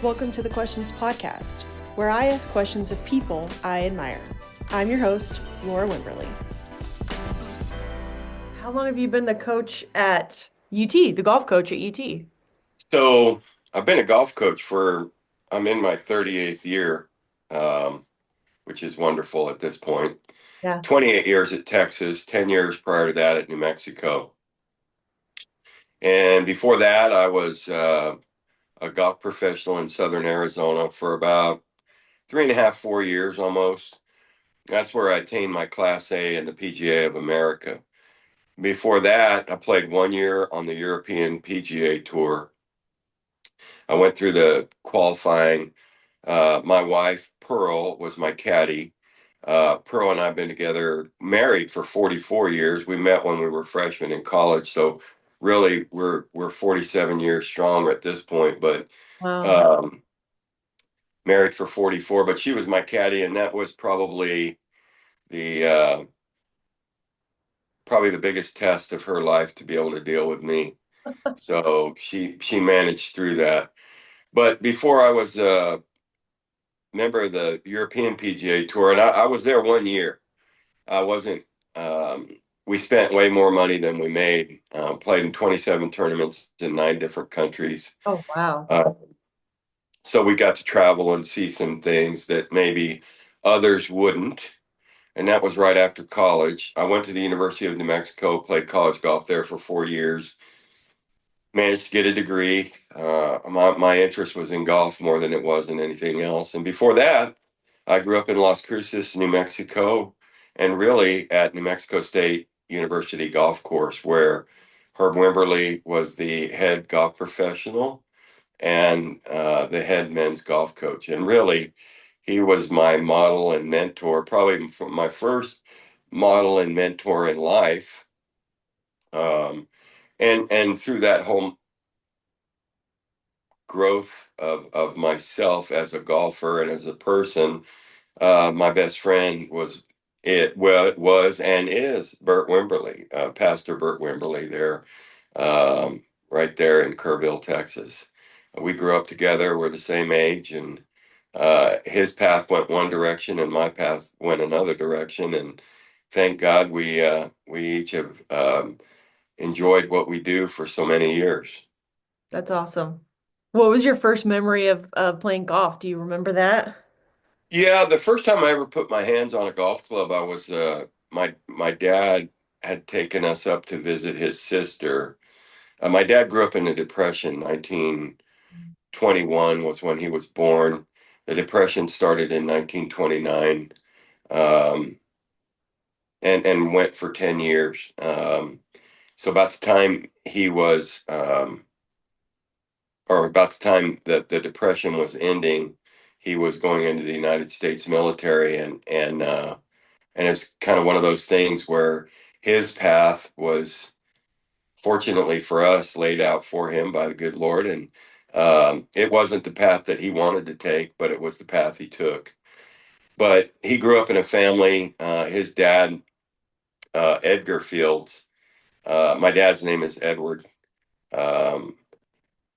Welcome to the Questions Podcast, where I ask questions of people I admire. I'm your host, Laura Wimberly. How long have you been the coach at UT, the golf coach at UT? So I've been a golf coach I'm in my 38th year, which is wonderful at this point. Yeah. 28 years at Texas, 10 years prior to that at New Mexico. And before that, I was a golf professional in Southern Arizona for about 3.5, 4 years almost. That's where I attained my Class A in the PGA of America. Before that, I played 1 year on the European PGA Tour. I went through the qualifying. My wife, Pearl, was my caddy. Pearl and I have been together, married for 44 years. We met when we were freshmen in college. So really, we're 47 years strong at this point, but Wow. um, married for 44. But she was my caddy, and that was the uh, probably the biggest test of her life to be able to deal with me. So she managed through that. But before I was member of the European PGA Tour, and I was there 1 year. I wasn't. Um, we spent way more money than we made. Played in 27 tournaments in 9 different countries. Oh, wow. Uh, so we got to travel and see some things that maybe others wouldn't. And that was right after college. I went to the University of New Mexico, played college golf there for 4 years, managed to get a degree. My interest was in golf more than it was in anything else. And before that, I grew up in Las Cruces, New Mexico, and really at New Mexico State University Golf Course, where Herb Wimberly was the head golf professional and the head men's golf coach. And really, he was my model and mentor, probably from my first model and mentor in life. And through that whole growth of myself as a golfer and as a person, my best friend it was and is Bert Wimberly, Pastor Bert Wimberly there, right there in Kerrville, Texas. We grew up together. We're the same age, and his path went one direction, and my path went another direction. And thank God we each have enjoyed what we do for so many years. That's awesome. What was your first memory of playing golf? Do you remember that? Yeah, the first time I ever put my hands on a golf club, I was my dad had taken us up to visit his sister. My dad grew up in the Depression. 1921 was when he was born. The Depression started in 1929, um, and went for 10 years. So about the time he was, or about the time that the Depression was ending, he was going into the United States military, and it's kind of one of those things where his path was, fortunately for us, laid out for him by the good Lord. And it wasn't the path that he wanted to take, but it was the path he took. But he grew up in a family. His dad, Edgar Fields, my dad's name is Edward, um,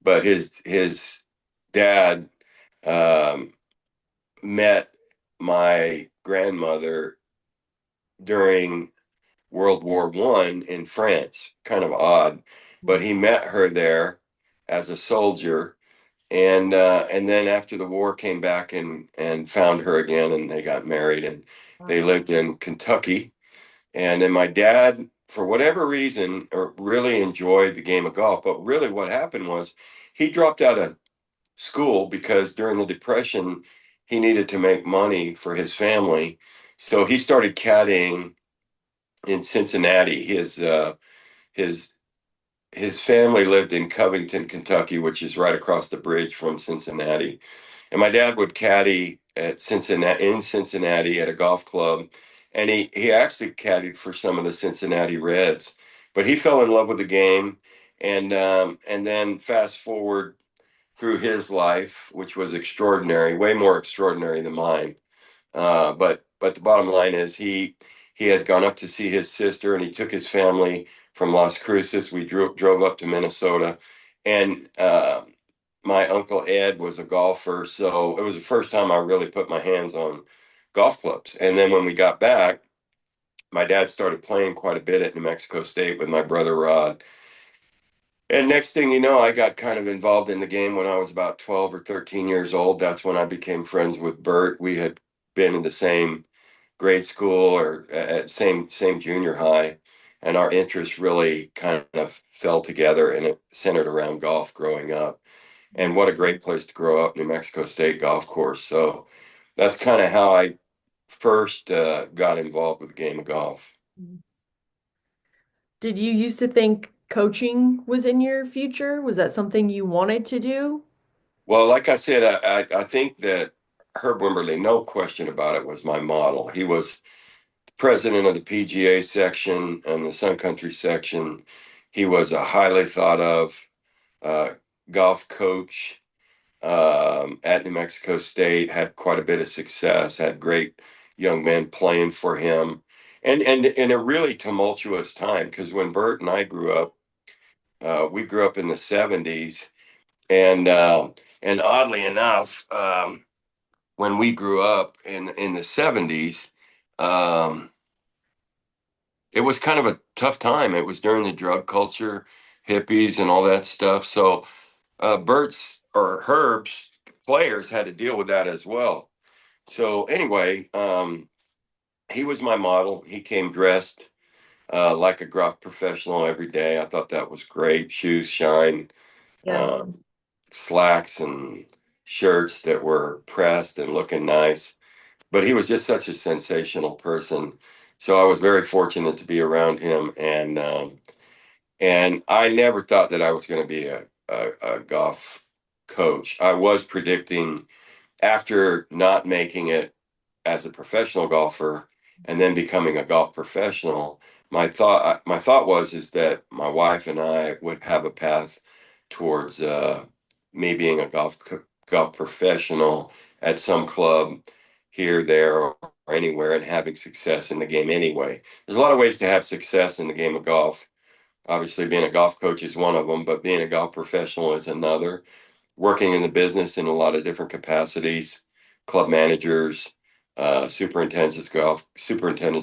but his dad um, met my grandmother during World War I in France. Kind of odd, but he met her there as a soldier, and then after the war came back and found her again, and they got married, and they Wow. lived in Kentucky. And then my dad, for whatever reason, really enjoyed the game of golf. But really, what happened was he dropped out of school because during the Depression, he needed to make money for his family. So he started caddying in Cincinnati. His his family lived in Covington, Kentucky, which is right across the bridge from Cincinnati. And my dad would caddy at Cincinnati at a golf club, and he actually caddied for some of the Cincinnati Reds. But he fell in love with the game, and then fast forward through his life, which was extraordinary, way more extraordinary than mine. But the bottom line is he had gone up to see his sister, and he took his family from Las Cruces. We drove up to Minnesota, and my uncle Ed was a golfer, so it was the first time I really put my hands on golf clubs. And then when we got back, my dad started playing quite a bit at New Mexico State with my brother Rod. And next thing you know, I got kind of involved in the game when I was about 12 or 13 years old. That's when I became friends with Bert. We had been in the same grade school or at same junior high, and our interests really kind of fell together, and it centered around golf growing up. And what a great place to grow up, New Mexico State golf course. So that's kind of how I first got involved with the game of golf. Did you used to think coaching was in your future? Was that something you wanted to do? Well, like I said, I think that Herb Wimberly, no question about it, was my model. He was president of the PGA section and the Sun Country section. He was a highly thought of uh, golf coach at New Mexico State, had quite a bit of success, had great young men playing for him. And in a really tumultuous time, because when Bert and I grew up, we grew up in the 70s. And oddly enough, when we grew up in the 70s, um, it was kind of a tough time. It was during the drug culture, hippies, and all that stuff. So Bert's or Herb's players had to deal with that as well. So anyway, he was my model. He came dressed like a golf professional every day. I thought that was great. Shoes shine, Yeah. um, slacks and shirts that were pressed and looking nice. But he was just such a sensational person. So I was very fortunate to be around him, and I never thought that I was going to be a golf coach. I was predicting after not making it as a professional golfer and then becoming a golf professional, my thought was is that my wife and I would have a path towards me being a golf professional at some club here, there, or anywhere, and having success in the game anyway. There's a lot of ways to have success in the game of golf. Obviously, being a golf coach is one of them, but being a golf professional is another. Working in the business in a lot of different capacities, club managers, superintendents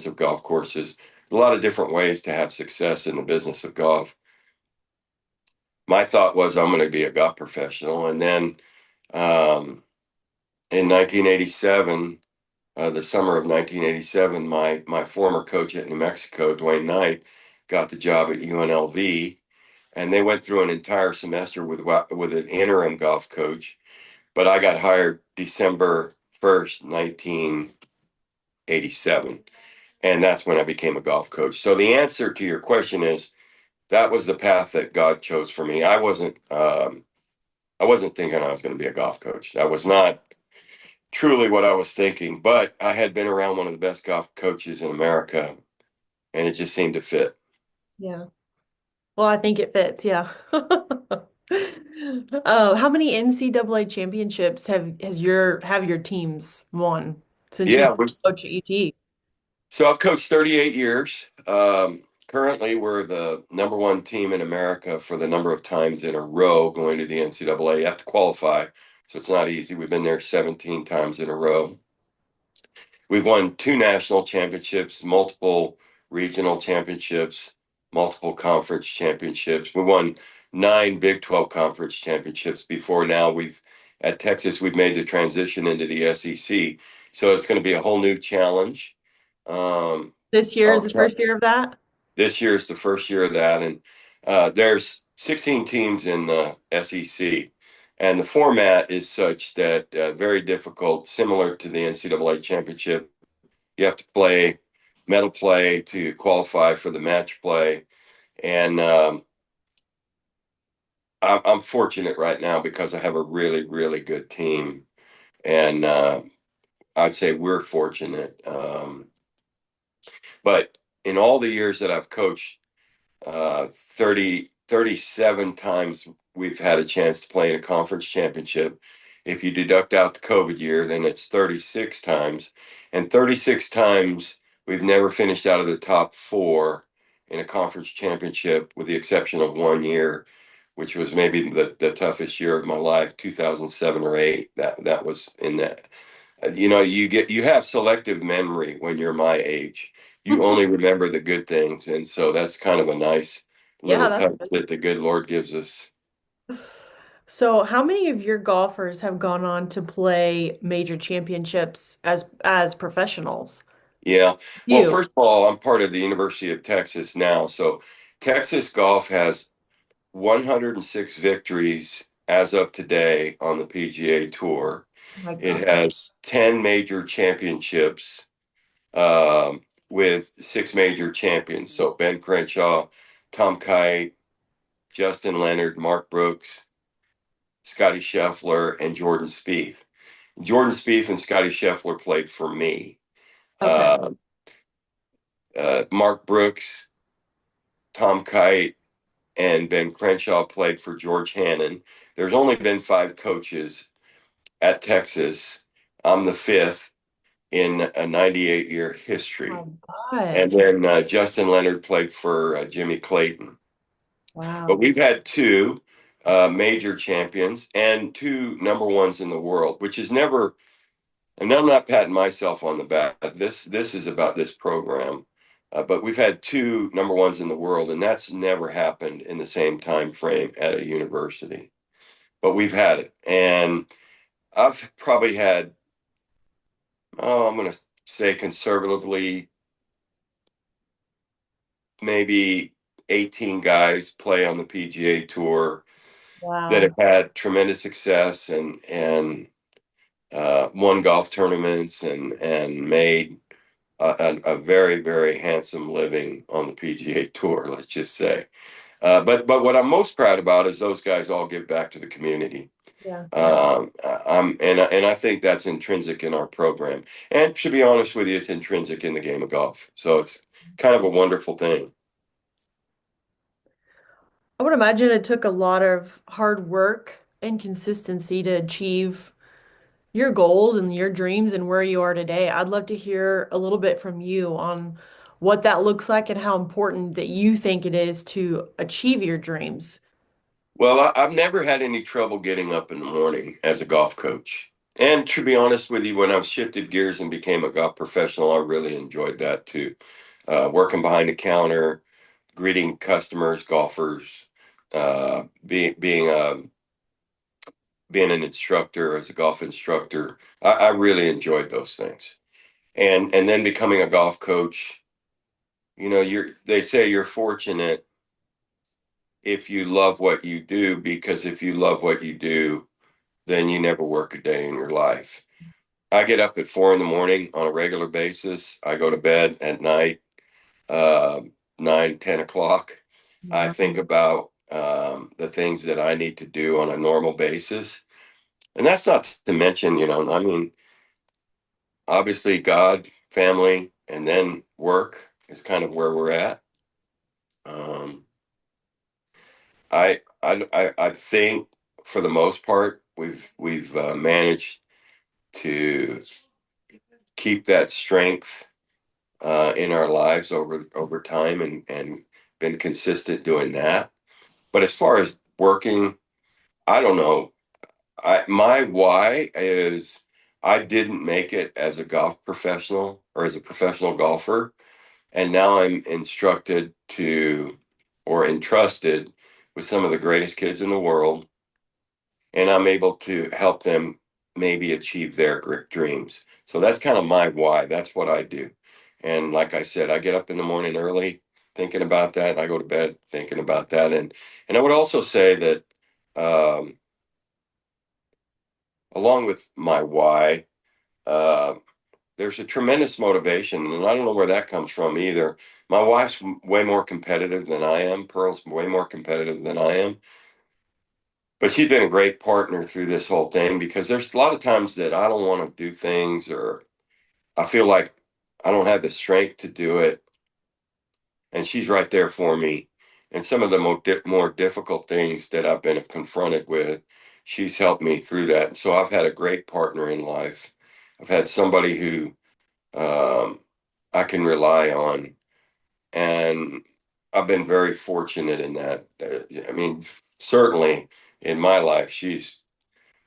of golf courses, a lot of different ways to have success in the business of golf. My thought was I'm going to be a golf professional, and then um, in 1987, the summer of 1987, my former coach at New Mexico, Dwayne Knight, got the job at UNLV, and they went through an entire semester with an interim golf coach. But I got hired December 1st, 1987, and that's when I became a golf coach. So the answer to your question is that was the path that God chose for me. I wasn't thinking I was going to be a golf coach. That was not truly what I was thinking, but I had been around one of the best golf coaches in America, and it just seemed to fit. Yeah. Well, I think it fits. Yeah. How many NCAA championships have your teams won since Yeah. you've coached at UT? So I've coached 38 years. Currently, we're the number one team in America for the number of times in a row going to the NCAA. You have to qualify, so it's not easy. We've been there 17 times in a row. We've won two national championships, multiple regional championships, multiple conference championships. We won nine Big 12 conference championships before now. At Texas, we've made the transition into the SEC. So it's going to be a whole new challenge. Um, This year is I'll the try. first year of that? This year is the first year of that, and there's 16 teams in the SEC, and the format is such that very difficult, similar to the NCAA championship. You have to play medal play to qualify for the match play, and I'm fortunate right now because I have a really, really good team, and I'd say we're fortunate. But in all the years that I've coached, 37 times we've had a chance to play in a conference championship. If you deduct out the COVID year, then it's 36 times. And 36 times we've never finished out of the top four in a conference championship, with the exception of one year which was maybe the toughest year of my life, 2007 or 8. That was in that. You have selective memory when you're my age. You only remember the good things, and so that's kind of a nice Yeah, little that's touch that the good Lord gives us. so. How many of your golfers have gone on to play major championships as professionals? Yeah. Well, You. first of all, I'm part of the University of Texas now. So Texas Golf has 106 victories as of today on the PGA Tour. Oh my It God. has 10 major championships with 6 major champions. So Ben Crenshaw, Tom Kite, Justin Leonard, Mark Brooks, Scotty Scheffler, and Jordan Spieth. Jordan Spieth and Scotty Scheffler played for me. Okay. Uh, Mark Brooks, Tom Kite, and Ben Crenshaw played for George Hannon. There's only been 5 coaches at Texas. I'm the fifth in a 98-year Oh my history. gosh. And then Justin Leonard played for Jimmy Clayton. But Wow. we've had 2 major champions and 2 number 1s in the world, which is never, and I'm not patting myself on the back. This is about this program. But we've had 2 number 1s in the world, and that's never happened in the same time frame at a university. But we've had it, and I've probably had, I'm going to say conservatively, maybe 18 guys play on the PGA Tour that have Wow. had tremendous success and won golf tournaments and made a very, very handsome living on the PGA Tour, let's just say. But what I'm most proud about is those guys all give back to the community. Yeah. And I think that's intrinsic in our program. And to be honest with you, it's intrinsic in the game of golf. So it's kind of a wonderful thing. I would imagine it took a lot of hard work and consistency to achieve your goals and your dreams and where you are today. I'd love to hear a little bit from you on what that looks like and how important that you think it is to achieve your dreams. Well, I've never had any trouble getting up in the morning as a golf coach. And to be honest with you, when I've shifted gears and became a golf professional, I really enjoyed that too. Working behind the counter, greeting customers, golfers, being an instructor as a golf instructor. I really enjoyed those things. And then becoming a golf coach, they say you're fortunate if you love what you do, because if you love what you do, then you never work a day in your life. I get up at 4 in the morning on a regular basis. I go to bed at night, uh, 9, 10 o'clock. I think Wow. about the things that I need to do on a normal basis. And that's not to mention, I mean, obviously God, family, and then work is kind of where we're at. Um, I think for the most part, we've managed to keep that strength in our lives over time and been consistent doing that. But as far as working, I don't know. My why is I didn't make it as a golf professional or as a professional golfer, and now I'm instructed to or entrusted with some of the greatest kids in the world, and I'm able to help them maybe achieve their dreams. So that's kind of my why. That's what I do. And like I said, I get up in the morning early thinking about that. And I go to bed thinking about that. And I would also say that um, along with my why, uh, there's a tremendous motivation, and I don't know where that comes from either. My wife's way more competitive than I am. Pearl's way more competitive than I am. But she's been a great partner through this whole thing, because there's a lot of times that I don't want to do things, or I feel like I don't have the strength to do it. And she's right there for me. And some of the more difficult things that I've been confronted with, she's helped me through that. And so I've had a great partner in life. I've had somebody who I can rely on. And I've been very fortunate in that. I mean, certainly in my life, she's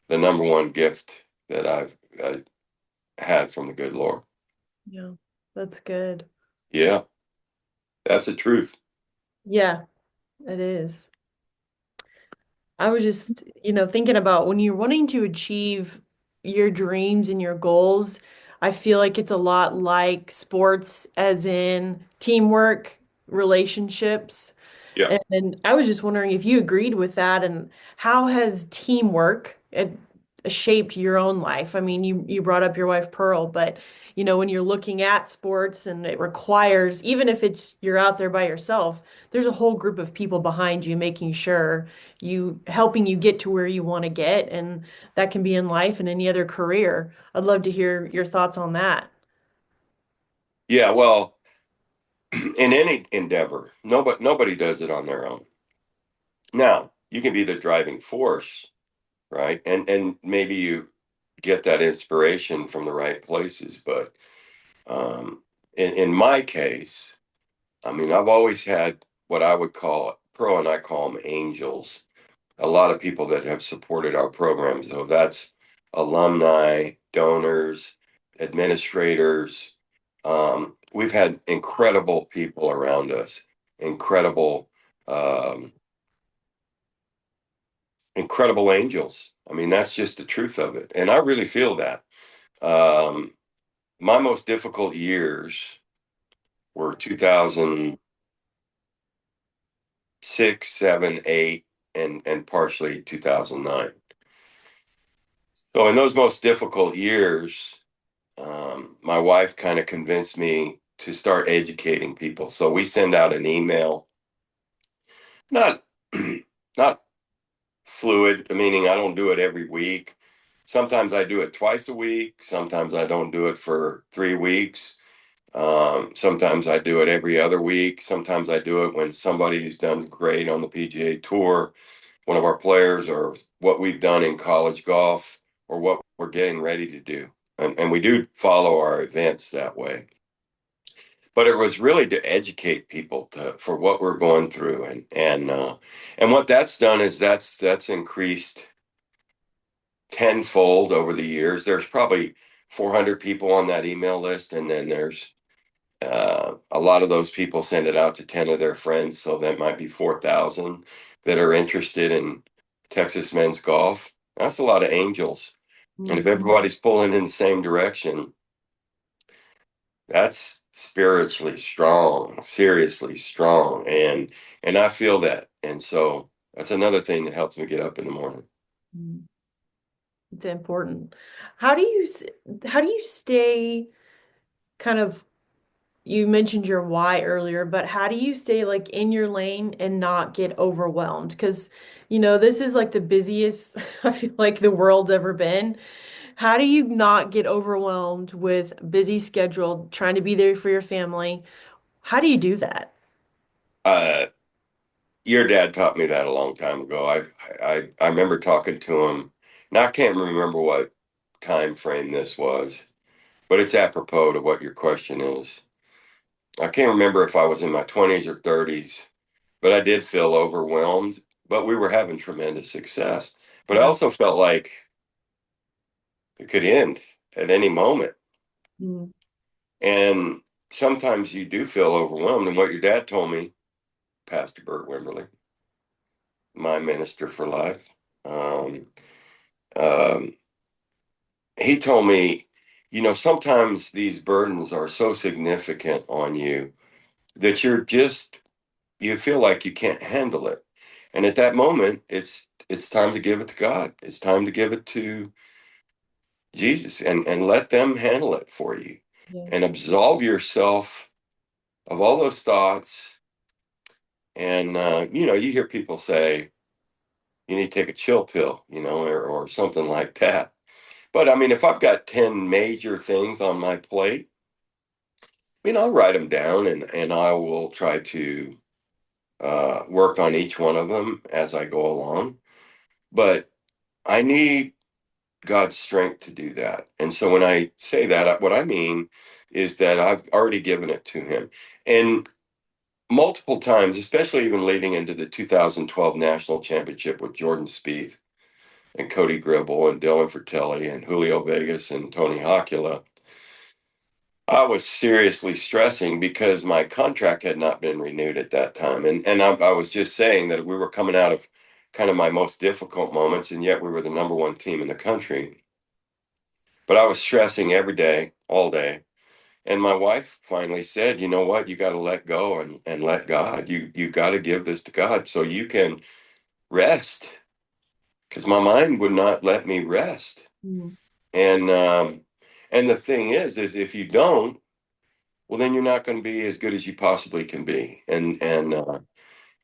the number one gift that I've had from the good Lord. Yeah, that's good. Yeah, that's the truth. Yeah, it is. I was just, thinking about when you're wanting to achieve your dreams and your goals, I feel like it's a lot like sports, as in teamwork, relationships. Yeah. And I was just wondering if you agreed with that, and how has teamwork shaped your own life? I mean, you brought up your wife Pearl, but when you're looking at sports and it requires, even if it's you're out there by yourself, there's a whole group of people behind you making sure you helping you get to where you want to get, and that can be in life and any other career. I'd love to hear your thoughts on that. Yeah, well, in any endeavor, nobody does it on their own. Now, you can be the driving force, right? And maybe you get that inspiration from the right places, but in my case, I mean, I've always had what I would call Pearl and I call them angels. A lot of people that have supported our programs, though, that's alumni, donors, administrators. We've had incredible people around us, incredible, um, incredible angels. I mean, that's just the truth of it. And I really feel that. Um, my most difficult years were 2006, 7, 8, and partially 2009. So in those most difficult years, my wife kind of convinced me to start educating people. So we send out an email, not not fluid, meaning I don't do it every week. Sometimes I do it twice a week. Sometimes I don't do it for 3 weeks. Sometimes I do it every other week. Sometimes I do it when somebody who's done great on the PGA Tour, one of our players, or what we've done in college golf, or what we're getting ready to do. And we do follow our events that way. But it was really to educate people for what we're going through, and what that's done is that's increased tenfold over the years. There's probably 400 people on that email list, and then there's a lot of those people send it out to 10 of their friends, so that might be 4,000 that are interested in Texas men's golf. That's a lot of angels. And if Mm. everybody's pulling in the same direction, that's spiritually strong, seriously strong. And I feel that. And so that's another thing that helps me get up in the morning. Mm. It's important. How do you how do you stay kind of, you mentioned your why earlier, but how do you stay like in your lane and not get overwhelmed? Because, this is like the busiest I feel like the world's ever been. How do you not get overwhelmed with busy schedule, trying to be there for your family? How do you do that? Uh, your dad taught me that a long time ago. I remember talking to him. Now I can't remember what time frame this was, but it's apropos to what your question is. I can't remember if I was in my 20s or 30s, but I did feel overwhelmed. But we were having tremendous success. But I Yeah. also felt like it could end at any moment. Mm. And sometimes you do feel overwhelmed. And what your dad told me, Pastor Bert Wimberly, my minister for life, um, um, he told me, sometimes these burdens are so significant on you that you feel like you can't handle it. And at that moment, it's time to give it to God. It's time to give it to Jesus and let them handle it for you Yes. and absolve yourself of all those thoughts. And, you hear people say, you need to take a chill pill, or something like that. But I mean, if I've got 10 major things on my plate, I mean, I'll write them down and I will try to work on each one of them as I go along. But I need God's strength to do that. And so when I say that, what I mean is that I've already given it to Him. And multiple times, especially even leading into the 2012 national championship with Jordan Spieth and Cody Gribble and Dylan Fratelli and Julio Vegas and Tony Hawkula. I was seriously stressing because my contract had not been renewed at that time. And I was just saying that we were coming out of kind of my most difficult moments, and yet we were the number one team in the country. But I was stressing every day, all day. And my wife finally said, you know what, you got to let go and let God. You got to give this to God so you can rest. Because my mind would not let me rest. Mm. And and the thing is if you don't, well, then you're not going to be as good as you possibly can be. And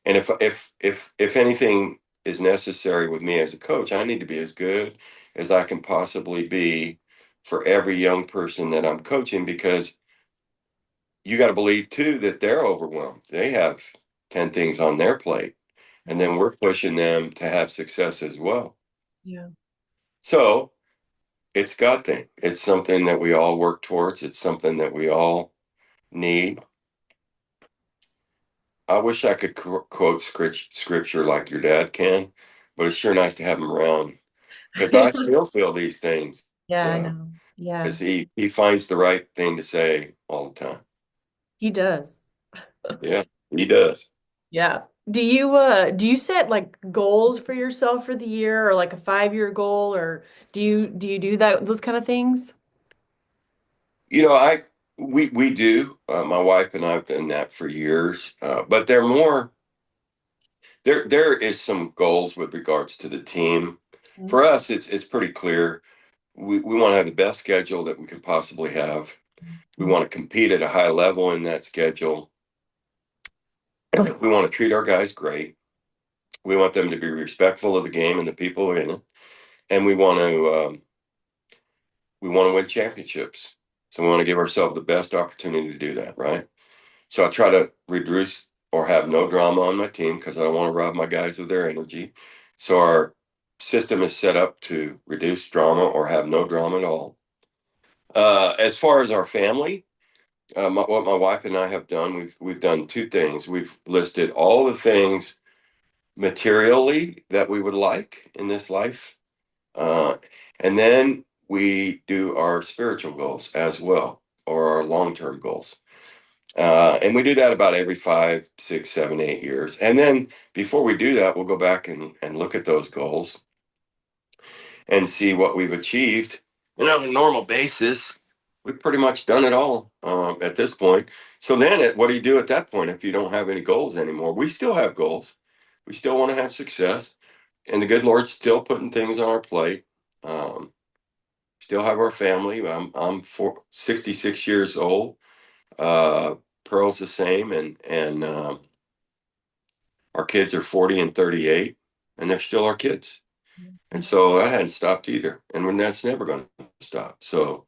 if anything is necessary with me as a coach, I need to be as good as I can possibly be for every young person that I'm coaching, because you got to believe too that they're overwhelmed. They have 10 things on their plate, and Yeah. then we're pushing them to have success as well. Yeah. So it's God thing. It's something that we all work towards. It's something that we all need. I wish I could quote scripture like your dad can, but it's sure nice to have him around because I still feel these things. Yeah, I know. Yeah, Because he finds the right thing to say all the time. he does. Yeah, he does. Yeah. Do you set like goals for yourself for the year or like a 5-year goal or do you do that those kind of things? You know, we do. My wife and I've done that for years, but they're more. There is some goals with regards to the team. Mhm. For us, it's pretty clear. We want to have the best schedule that we can possibly have. We want to compete at a high level in that schedule. We want to treat our guys great. We want them to be respectful of the game and the people in it, and we want to win championships. So we want to give ourselves the best opportunity to do that, right? So I try to reduce or have no drama on my team because I don't want to rob my guys of their energy. So our system is set up to reduce drama or have no drama at all. As far as our family, what my wife and I have done, we've done two things. We've listed all the things materially that we would like in this life, uh, and then we do our spiritual goals as well, or our long-term goals. And we do that about every 5, 6, 7, 8 years. And then before we do that, we'll go back and look at those goals and see what we've achieved. And on a normal basis, we've pretty much done it all at this point. So then, what do you do at that point if you don't have any goals anymore? We still have goals. We still want to have success, and the good Lord's still putting things on our plate. Um, Still have our family. I'm 66 years old. Uh, Pearl's the same, and our kids are 40 and 38, and they're still our kids. And so that hadn't stopped either. And when that's never going to stop. So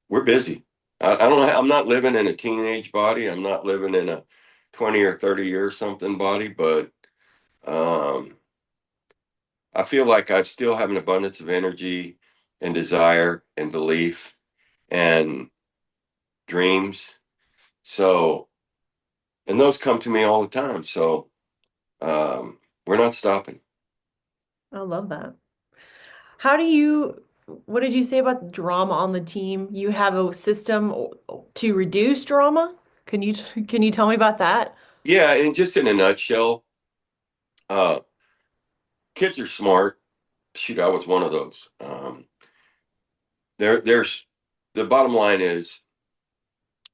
we're busy. I don't. I'm not living in a teenage body. I'm not living in a 20 or 30 year something body. But um, I feel like I still have an abundance of energy and desire and belief and dreams. So, and those come to me all the time. So we're not stopping. I love that. What did you say about the drama on the team? You have a system to reduce drama? Can you tell me about that? Yeah, and just in a nutshell, uh, kids are smart. Shoot, I was one of those. There's the bottom line is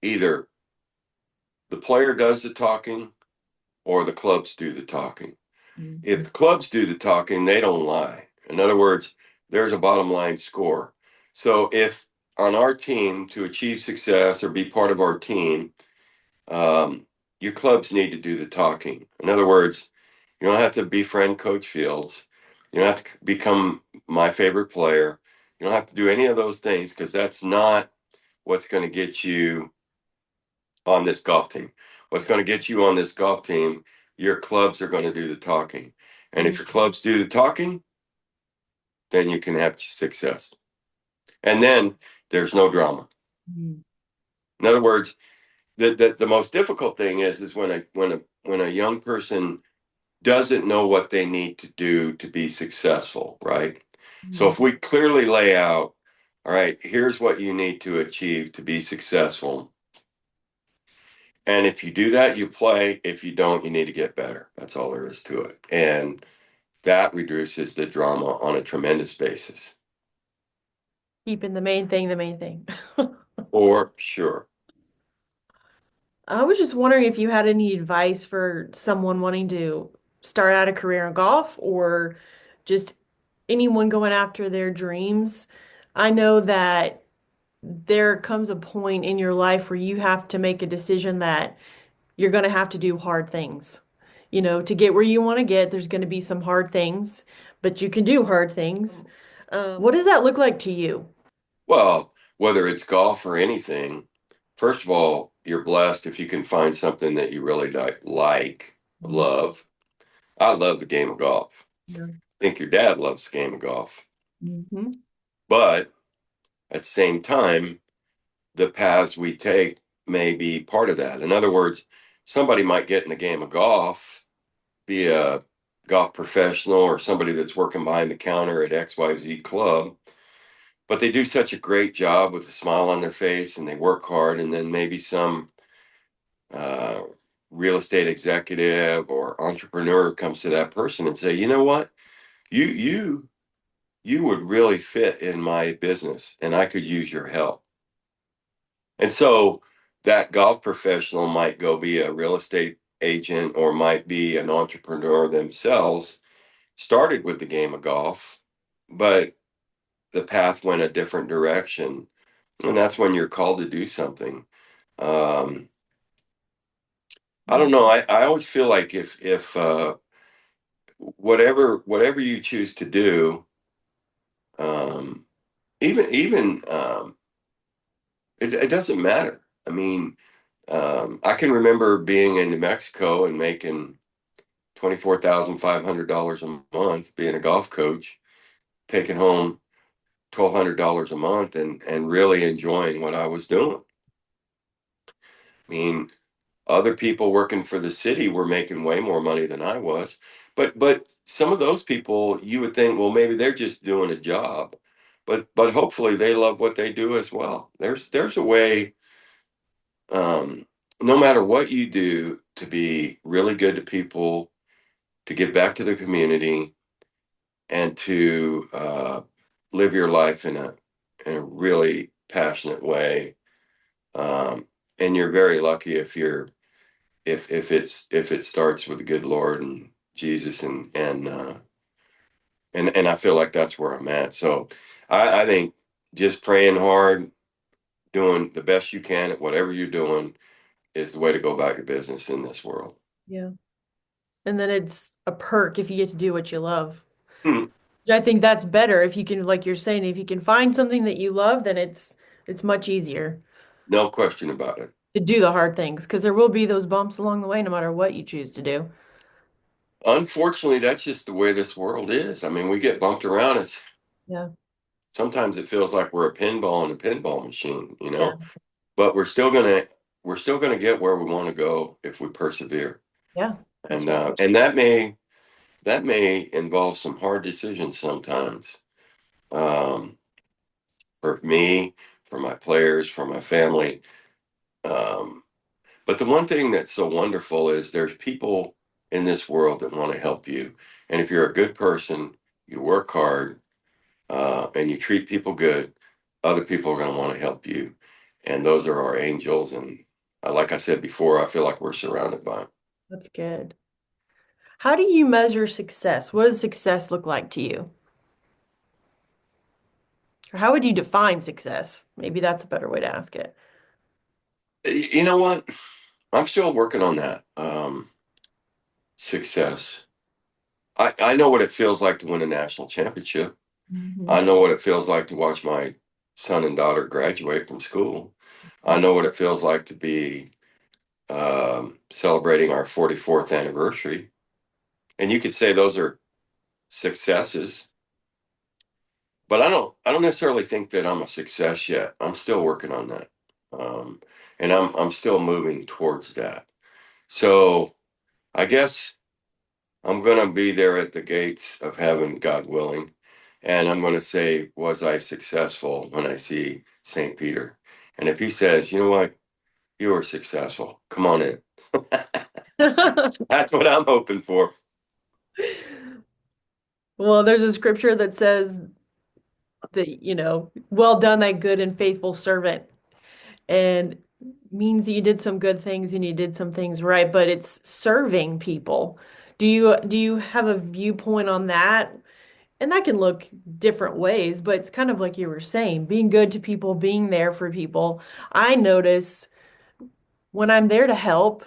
either the player does the talking or the clubs do the talking. If Mhm. the clubs do the talking, they don't lie. In other words, there's a bottom line score. So if on our team to achieve success or be part of our team, um, your clubs need to do the talking. In other words, you don't have to befriend Coach Fields. You don't have to become my favorite player. You don't have to do any of those things because that's not what's going to get you on this golf team. What's going to get you on this golf team, your clubs are going to do the talking. And if your clubs do the talking, then you can have success. And then there's no drama. Mhm. In other words, the most difficult thing is when a young person doesn't know what they need to do to be successful, right? So Mm. if we clearly lay out, all right, here's what you need to achieve to be successful. And if you do that, you play. If you don't, you need to get better. That's all there is to it. And that reduces the drama on a tremendous basis. Keeping the main thing the main thing. For sure. I was just wondering if you had any advice for someone wanting to start out a career in golf or just anyone going after their dreams. I know that there comes a point in your life where you have to make a decision that you're going to have to do hard things. You know, to get where you want to get, there's going to be some hard things, but you can do hard things. What does that look like to you? Well, whether it's golf or anything, first of all, you're blessed if you can find something that you really like, love. I love the game of golf. Yeah. I think your dad loves the game of golf. Mm-hmm. But at the same time, the paths we take may be part of that. In other words, somebody might get in the game of golf, be a golf professional or somebody that's working behind the counter at XYZ club, but they do such a great job with a smile on their face and they work hard. And then maybe some uh, real estate executive or entrepreneur comes to that person and say, you know what, you you would really fit in my business and I could use your help. And so that golf professional might go be a real estate agent or might be an entrepreneur themselves, started with the game of golf, but the path went a different direction. And that's when you're called to do something. Um, I don't know. I always feel like if whatever you choose to do, um, even it doesn't matter. I mean, I can remember being in New Mexico and making $24,500 a month, being a golf coach, taking home $1,200 a month, and really enjoying what I was doing. I mean, other people working for the city were making way more money than I was, but some of those people you would think, well, maybe they're just doing a job, but hopefully they love what they do as well. There's a way, um, no matter what you do, to be really good to people, to give back to the community, and to live your life in a really passionate way. Um, and you're very lucky if you're if it starts with the good Lord and Jesus and I feel like that's where I'm at. So I think just praying hard, doing the best you can at whatever you're doing is the way to go about your business in this world. Yeah. And then it's a perk if you get to do what you love. Hmm. I think that's better if you can, like you're saying, if you can find something that you love, then it's much easier No question about it. to do the hard things because there will be those bumps along the way no matter what you choose to do. Unfortunately, that's just the way this world is. I mean, we get bumped around. It's Yeah. sometimes it feels like we're a pinball in a pinball machine, Yeah. but we're still gonna get where we want to go if we persevere. Yeah. That's right. And that may involve some hard decisions sometimes. Um, for me, for my players, for my family. Um, but the one thing that's so wonderful is there's people in this world that want to help you. And if you're a good person, you work hard, and you treat people good, other people are going to want to help you. And those are our angels. And like I said before, I feel like we're surrounded by them. That's good. How do you measure success? What does success look like to you? Or how would you define success? Maybe that's a better way to ask it. You know what? I'm still working on that. Success. I know what it feels like to win a national championship. I Hmm. know what it feels like to watch my son and daughter graduate from school. I know what it feels like to be celebrating our 44th anniversary. And you could say those are successes, but I don't necessarily think that I'm a success yet. I'm still working on that. Um, and I'm still moving towards that. So I guess I'm going to be there at the gates of heaven, God willing. And I'm going to say, was I successful when I see St. Peter? And if he says, you know what, you were successful, come on in. That's what I'm hoping for. Well, there's a scripture that says that, well done, thy good and faithful servant, and means that you did some good things and you did some things right, but it's serving people. Do you have a viewpoint on that? And that can look different ways, but it's kind of like you were saying, being good to people, being there for people. I notice when I'm there to help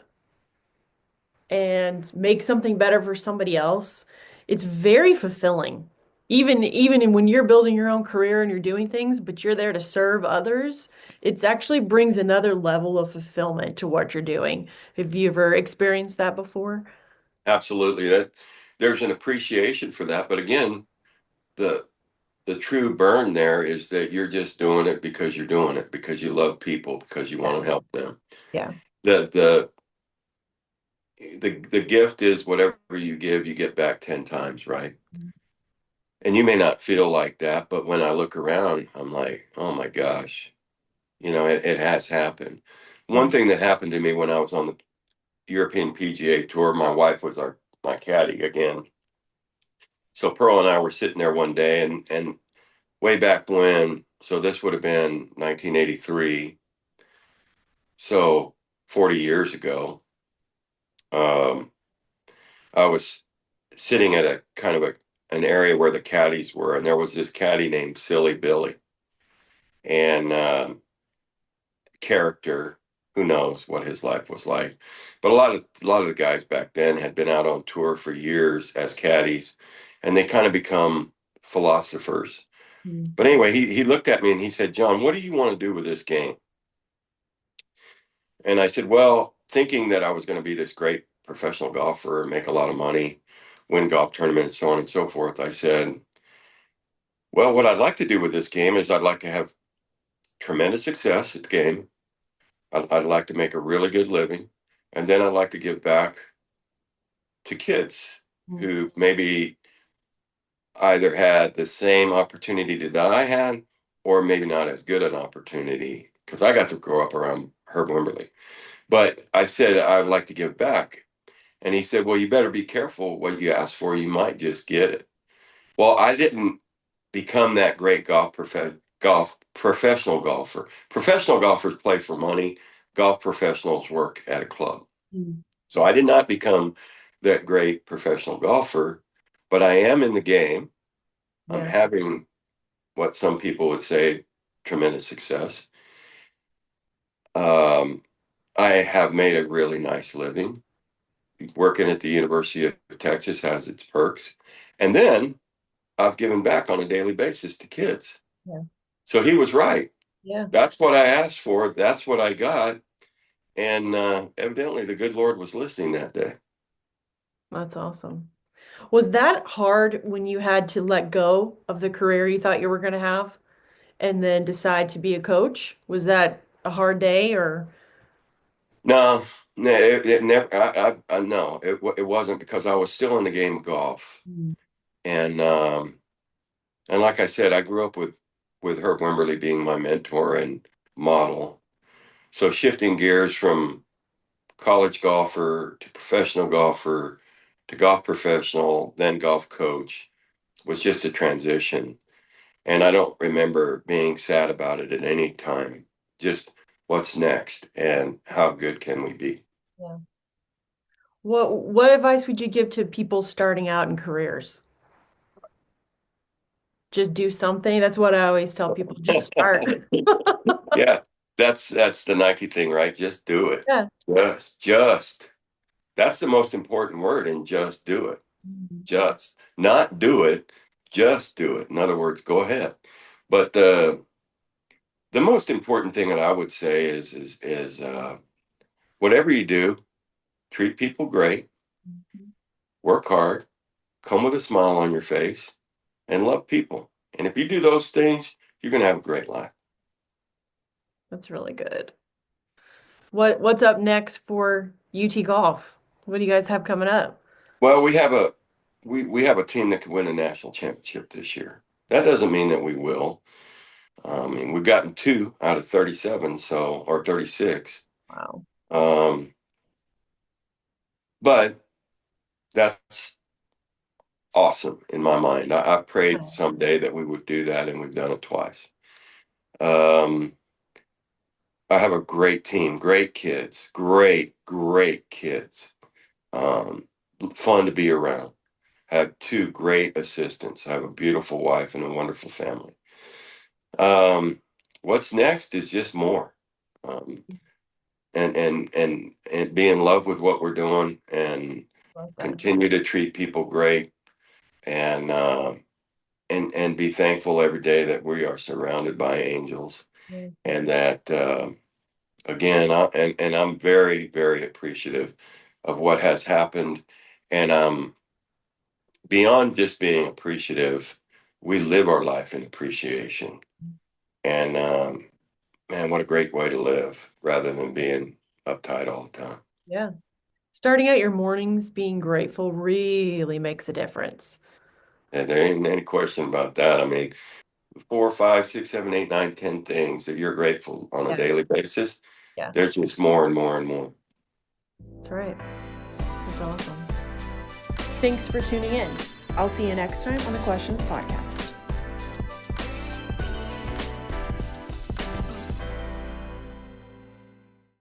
and make something better for somebody else, it's very fulfilling. When you're building your own career and you're doing things, but you're there to serve others, it actually brings another level of fulfillment to what you're doing. Have you ever experienced that before? Absolutely. That there's an appreciation for that. But again, the the true burn there is that you're just doing it because you're doing it, because you love people, because you Yeah. want to help them. Yeah. The the gift is whatever you give, you get back 10 times, right? And you may not feel like that, but when I look around, I'm like, oh my gosh, it has happened. One Mhm. thing that happened to me when I was on the European PGA Tour, my wife was my caddy again. So Pearl and I were sitting there one day, and way back when, so this would have been 1983, so 40 years ago. Um, I was sitting at a kind of an area where the caddies were, and there was this caddy named Silly Billy, and character. Who knows what his life was like? But a lot of the guys back then had been out on tour for years as caddies, and they kind of become philosophers. Mhm. But anyway, he looked at me and he said, "John, what do you want to do with this game?" And I said, "Well, thinking that I was going to be this great professional golfer, make a lot of money, win golf tournaments, so on and so forth," I said, "Well, what I'd like to do with this game is I'd like to have tremendous success at the game. I'd like to make a really good living. And then I'd like to give back to kids Mhm. who maybe either had the same opportunity that I had, or maybe not as good an opportunity, because I got to grow up around Herb Wimberly. But I said I'd like to give back." And he said, "Well, you better be careful what you ask for. You might just get it." Well, I didn't become that great golf professional golfer. Professional golfers play for money. Golf professionals work at a club. Mhm. So I did not become that great professional golfer, but I am in the game. I'm Yeah. having what some people would say tremendous success. Um, I have made a really nice living. Working at the University of Texas has its perks. And then I've given back on a daily basis to kids. Yeah. So he was right. Yeah. That's what I asked for. That's what I got. And evidently the good Lord was listening that day. That's awesome. Was that hard when you had to let go of the career you thought you were going to have and then decide to be a coach? Was that a hard day or? No, no, it never. No, it wasn't, because I was still in the game of golf, Mm. and like I said, I grew up with Herb Wimberly being my mentor and model. So shifting gears from college golfer to professional golfer to golf professional, then golf coach was just a transition, and I don't remember being sad about it at any time. Just what's next and how good can we be? Yeah. What advice would you give to people starting out in careers? Just do something. That's what I always tell people. Just start. Yeah, that's the Nike thing, right? Just do it. Yeah. Just. That's the most important word, and just do it. Mhm. Just not do it, just do it. In other words, go ahead. But the most important thing that I would say is whatever you do, treat people great, work hard, come with a smile on your face, and love people. And if you do those things, you're going to have a great life. That's really good. What's up next for UT Golf? What do you guys have coming up? Well, we have a team that could win a national championship this year. That doesn't mean that we will. I mean, we've gotten two out of 37, so or 36. Wow. Um, but that's awesome in my mind. I prayed Yeah. someday that we would do that, and we've done it twice. Um, I have a great team, great kids, great kids. Um, Fun to be around. Have two great assistants. I have a beautiful wife and a wonderful family. Um, what's next is just more. Um, and be in love with what we're doing and Love that. continue to treat people great and and be thankful every day that we are surrounded by angels Yeah. and that again and I'm very appreciative of what has happened and beyond just being appreciative, we live our life in appreciation and man, what a great way to live rather than being uptight all the time. Yeah. Starting out your mornings being grateful really makes a difference. And there ain't any question about that. I mean, 4, 5, 6, 7, 8, 9, 10 things that you're grateful on a Yeah. daily basis. Yeah. There's just more and more and more. That's right. That's awesome. Thanks for tuning in. I'll see you next time on the Questions Podcast.